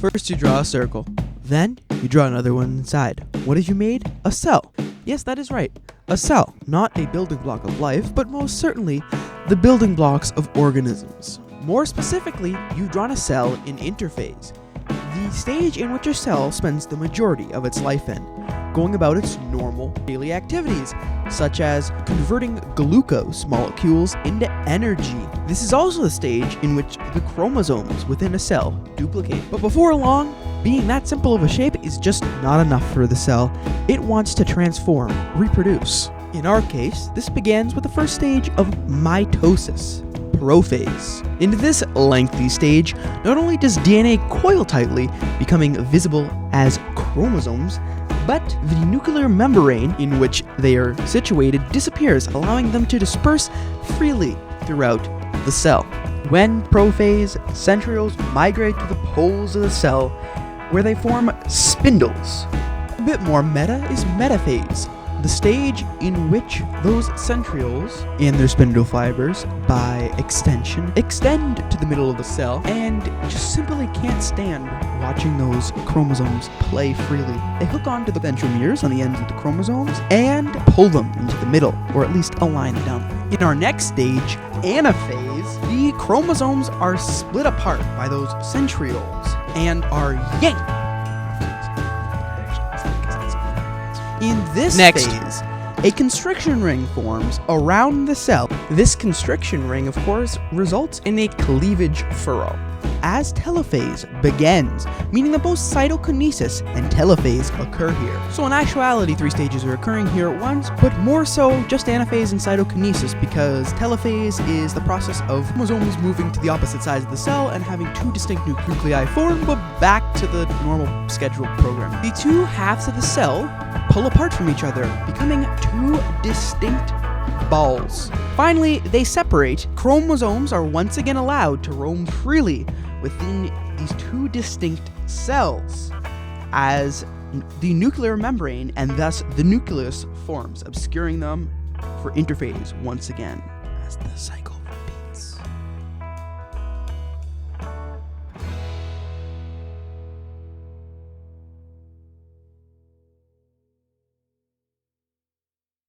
First you draw a circle, then you draw another one inside. What have you made? A cell. Yes, that is right. A cell, not a building block of life, but most certainly the building blocks of organisms. More specifically, you've drawn a cell in interphase, the stage in which a cell spends the majority of its life in, going about its normal daily activities, such as converting glucose molecules into energy. This is also the stage in which the chromosomes within a cell duplicate. But before long, being that simple of a shape is just not enough for the cell. It wants to transform, reproduce. In our case, this begins with the first stage of mitosis, Prophase. In this lengthy stage, not only does DNA coil tightly, becoming visible as chromosomes, but the nuclear membrane in which they are situated disappears, allowing them to disperse freely throughout the cell. When prophase, centrioles migrate to the poles of the cell, where they form spindles. A bit more meta is metaphase, the stage in which those centrioles and their spindle fibers, by extension, extend to the middle of the cell and just simply can't stand watching those chromosomes play freely. They hook onto the ventromeres on the ends of the chromosomes and pull them into the middle, or at least align them. In our next stage, Anaphase, the chromosomes are split apart by those centrioles and are yanked. In this phase, a constriction ring forms around the cell. This constriction ring, of course, results in a cleavage furrow. As telophase begins, meaning that both cytokinesis and telophase occur here. So in actuality, 3 stages are occurring here at once, but more so just anaphase and cytokinesis, because telophase is the process of chromosomes moving to the opposite sides of the cell and having 2 distinct nuclei form, but back to the normal scheduled program. The 2 halves of the cell pull apart from each other, becoming 2 distinct balls. Finally, they separate. Chromosomes are once again allowed to roam freely within these 2 distinct cells as the nuclear membrane and thus the nucleus forms, obscuring them for interphase once again as the cycle.